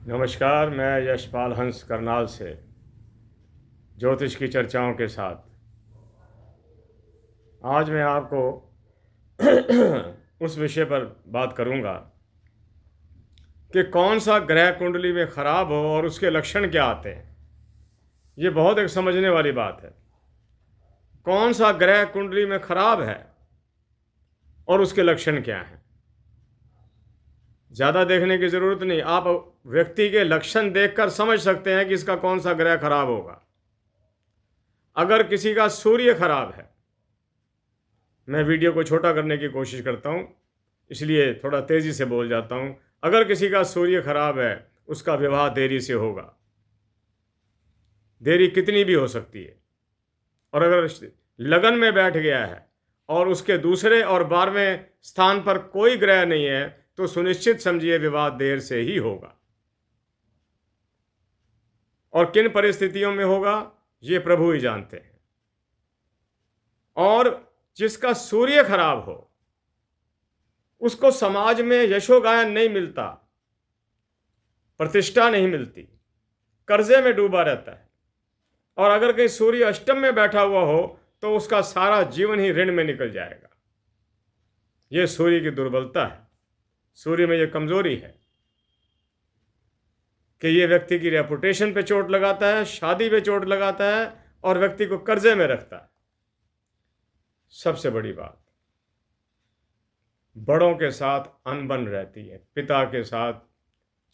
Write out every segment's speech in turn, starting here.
नमस्कार, मैं यशपाल हंस करनाल से ज्योतिष की चर्चाओं के साथ आज मैं आपको उस विषय पर बात करूंगा कि कौन सा ग्रह कुंडली में खराब हो और उसके लक्षण क्या आते हैं। ये बहुत एक समझने वाली बात है। कौन सा ग्रह कुंडली में खराब है और उसके लक्षण क्या हैं। ज़्यादा देखने की ज़रूरत नहीं, आप व्यक्ति के लक्षण देखकर समझ सकते हैं कि इसका कौन सा ग्रह खराब होगा। अगर किसी का सूर्य खराब है, मैं वीडियो को छोटा करने की कोशिश करता हूँ इसलिए थोड़ा तेज़ी से बोल जाता हूँ। अगर किसी का सूर्य खराब है, उसका विवाह देरी से होगा। देरी कितनी भी हो सकती है। और अगर लगन में बैठ गया है और उसके दूसरे और 12वें स्थान पर कोई ग्रह नहीं है, तो सुनिश्चित समझिए विवाह देर से ही होगा। और किन परिस्थितियों में होगा, ये प्रभु ही जानते हैं। और जिसका सूर्य खराब हो, उसको समाज में यशोगायन नहीं मिलता, प्रतिष्ठा नहीं मिलती, कर्जे में डूबा रहता है। और अगर कहीं सूर्य अष्टम में बैठा हुआ हो तो उसका सारा जीवन ही ऋण में निकल जाएगा। यह सूर्य की दुर्बलता है। सूर्य में यह कमजोरी है कि यह व्यक्ति की रेपुटेशन पे चोट लगाता है, शादी पे चोट लगाता है और व्यक्ति को कर्जे में रखता है। सबसे बड़ी बात, बड़ों के साथ अनबन रहती है। पिता के साथ,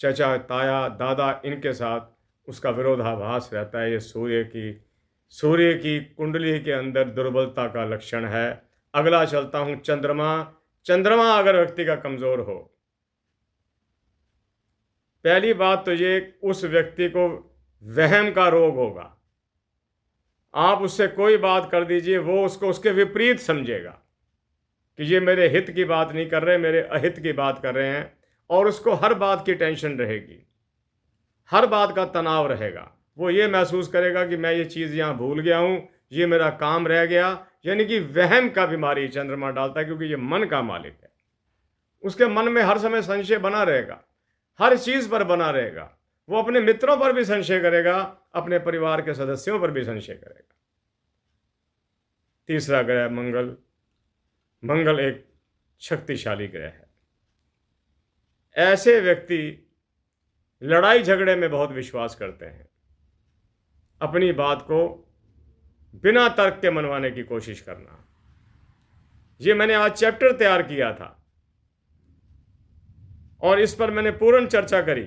चचा, ताया, दादा, इनके साथ उसका विरोधाभास रहता है। ये सूर्य की कुंडली के अंदर दुर्बलता का लक्षण है। अगला चलता हूं, चंद्रमा अगर व्यक्ति का कमजोर हो, पहली बात तो ये, उस व्यक्ति को वहम का रोग होगा। आप उससे कोई बात कर दीजिए, वो उसको उसके विपरीत समझेगा कि ये मेरे हित की बात नहीं कर रहे, मेरे अहित की बात कर रहे हैं। और उसको हर बात की टेंशन रहेगी, हर बात का तनाव रहेगा। वो ये महसूस करेगा कि मैं ये चीज़ यहाँ भूल गया हूँ, ये मेरा काम रह गया। यानी कि वहम का बीमारी चंद्रमा डालता है, क्योंकि ये मन का मालिक है। उसके मन में हर समय संशय बना रहेगा, हर चीज़ पर बना रहेगा। वो अपने मित्रों पर भी संशय करेगा, अपने परिवार के सदस्यों पर भी संशय करेगा। तीसरा ग्रह मंगल एक शक्तिशाली ग्रह है। ऐसे व्यक्ति लड़ाई झगड़े में बहुत विश्वास करते हैं, अपनी बात को बिना तर्क के मनवाने की कोशिश करना। ये मैंने आज चैप्टर तैयार किया था और इस पर मैंने पूर्ण चर्चा करी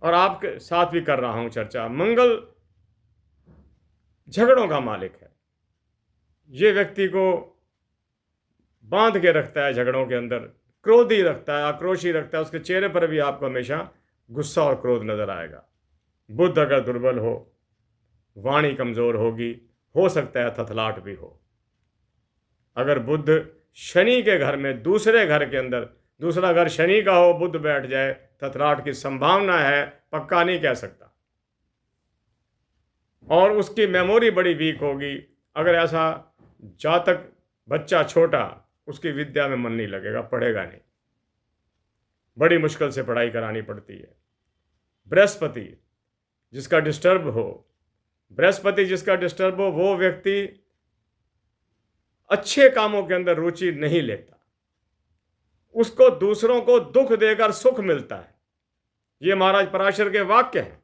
और आपके साथ भी कर रहा हूं चर्चा। मंगल झगड़ों का मालिक है। ये व्यक्ति को बांध के रखता है झगड़ों के अंदर, क्रोधी रखता है, आक्रोशी रखता है। उसके चेहरे पर भी आपको हमेशा गुस्सा और क्रोध नजर आएगा। बुध अगर दुर्बल हो, वाणी कमजोर होगी, हो सकता है थथलाट भी हो। अगर बुध शनि के घर में, दूसरे घर के अंदर, दूसरा घर शनि का हो, बुध बैठ जाए, थथलाट की संभावना है, पक्का नहीं कह सकता। और उसकी मेमोरी बड़ी वीक होगी। अगर ऐसा जातक बच्चा छोटा, उसकी विद्या में मन नहीं लगेगा, पढ़ेगा नहीं, बड़ी मुश्किल से पढ़ाई करानी पड़ती है। बृहस्पति जिसका डिस्टर्ब हो, वो व्यक्ति अच्छे कामों के अंदर रुचि नहीं लेता। उसको दूसरों को दुख देकर सुख मिलता है। ये महाराज पराशर के वाक्य हैं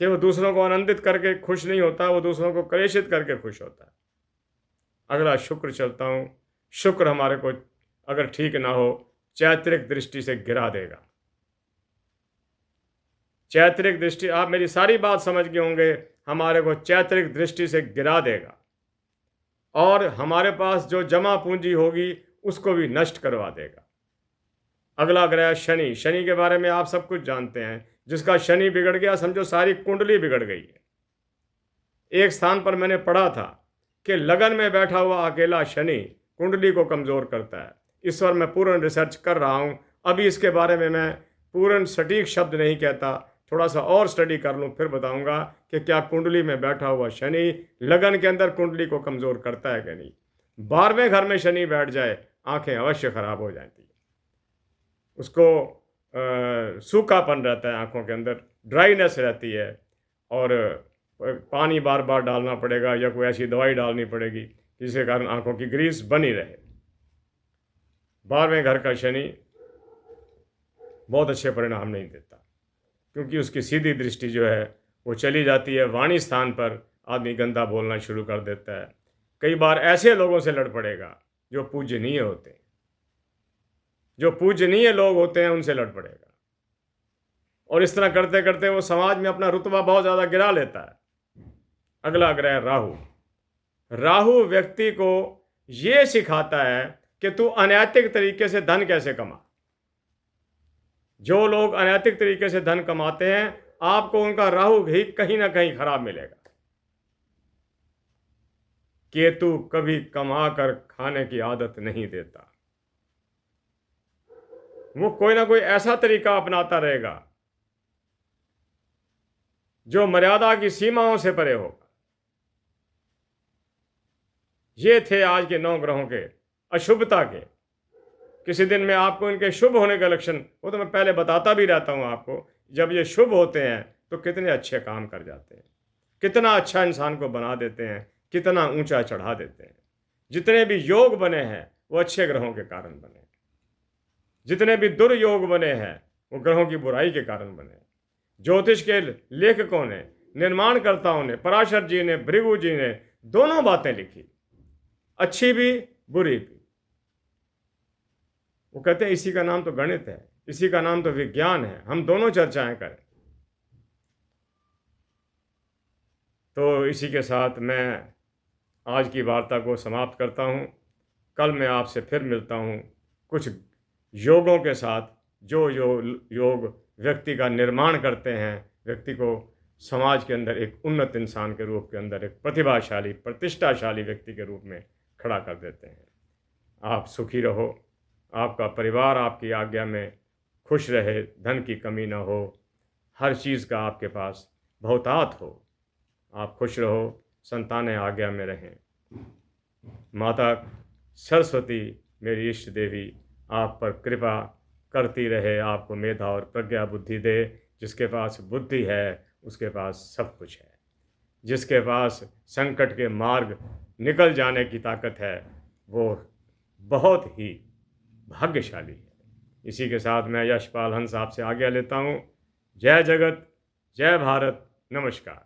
कि वो दूसरों को आनंदित करके खुश नहीं होता, वो दूसरों को क्लेशित करके खुश होता है। अगला शुक्र चलता हूं। शुक्र हमारे को अगर ठीक ना हो, चारित्रिक दृष्टि से गिरा देगा। चारित्रिक दृष्टि, आप मेरी सारी बात समझ गए होंगे, हमारे को चारित्रिक दृष्टि से गिरा देगा और हमारे पास जो जमा पूंजी होगी उसको भी नष्ट करवा देगा। अगला ग्रह शनि के बारे में आप सब कुछ जानते हैं। जिसका शनि बिगड़ गया, समझो सारी कुंडली बिगड़ गई है। एक स्थान पर मैंने पढ़ा था कि लगन में बैठा हुआ अकेला शनि कुंडली को कमजोर करता है। इस पर मैं पूर्ण रिसर्च कर रहा हूं। अभी इसके बारे में मैं पूर्ण सटीक शब्द नहीं कहता, थोड़ा सा और स्टडी कर लूं, फिर बताऊंगा कि क्या कुंडली में बैठा हुआ शनि लगन के अंदर कुंडली को कमजोर करता है कि नहीं। 12वें घर में शनि बैठ जाए, आंखें अवश्य खराब हो जाती है। उसको सूखापन रहता है, आँखों के अंदर ड्राइनेस रहती है, और पानी बार बार डालना पड़ेगा या कोई ऐसी दवाई डालनी पड़ेगी जिसके कारण आँखों की ग्रीस बनी रहे। 12वें घर का शनि बहुत अच्छे परिणाम नहीं देता, क्योंकि उसकी सीधी दृष्टि जो है वो चली जाती है वाणी स्थान पर। आदमी गंदा बोलना शुरू कर देता है। कई बार ऐसे लोगों से लड़ पड़ेगा जो पूजनीय होते हैं, जो पूजनीय लोग होते हैं उनसे लड़ पड़ेगा, और इस तरह करते करते वो समाज में अपना रुतबा बहुत ज़्यादा गिरा लेता है। अगला ग्रह राहु। राहु व्यक्ति को ये सिखाता है कि तू अनैतिक तरीके से धन कैसे कमा। जो लोग अनैतिक तरीके से धन कमाते हैं, आपको उनका राहु भी कहीं ना कहीं खराब मिलेगा। केतु कभी कमा कर खाने की आदत नहीं देता, वो कोई ना कोई ऐसा तरीका अपनाता रहेगा जो मर्यादा की सीमाओं से परे होगा। ये थे आज के 9 ग्रहों के अशुभता के। किसी दिन मैं आपको इनके शुभ होने के लक्षण, वो तो मैं पहले बताता भी रहता हूँ आपको, जब ये शुभ होते हैं तो कितने अच्छे काम कर जाते हैं, कितना अच्छा इंसान को बना देते हैं, कितना ऊंचा चढ़ा देते हैं। जितने भी योग बने हैं वो अच्छे ग्रहों के कारण बने, जितने भी दुर्योग बने हैं वो ग्रहों की बुराई के कारण बने। ज्योतिष के लेखकों ने, निर्माणकर्ताओं ने, पराशर जी ने, भृगु जी ने दोनों बातें लिखी, अच्छी भी बुरी भी। वो कहते हैं इसी का नाम तो गणित है, इसी का नाम तो विज्ञान है, हम दोनों चर्चाएं करें। तो इसी के साथ मैं आज की वार्ता को समाप्त करता हूँ। कल मैं आपसे फिर मिलता हूँ कुछ योगों के साथ, जो योग व्यक्ति का निर्माण करते हैं, व्यक्ति को समाज के अंदर एक उन्नत इंसान के रूप के अंदर, एक प्रतिभाशाली, प्रतिष्ठाशाली व्यक्ति के रूप में खड़ा कर देते हैं। आप सुखी रहो, आपका परिवार आपकी आज्ञा में खुश रहे, धन की कमी ना हो, हर चीज़ का आपके पास बहुतायत हो, आप खुश रहो, संतानें आज्ञा में रहें। माता सरस्वती मेरी इष्ट देवी आप पर कृपा करती रहे, आपको मेधा और प्रज्ञा बुद्धि दे। जिसके पास बुद्धि है उसके पास सब कुछ है, जिसके पास संकट के मार्ग निकल जाने की ताकत है वो बहुत ही भाग्यशाली है। इसी के साथ मैं यशपाल हंस आपसे आज्ञा लेता हूँ। जय जगत, जय भारत, नमस्कार।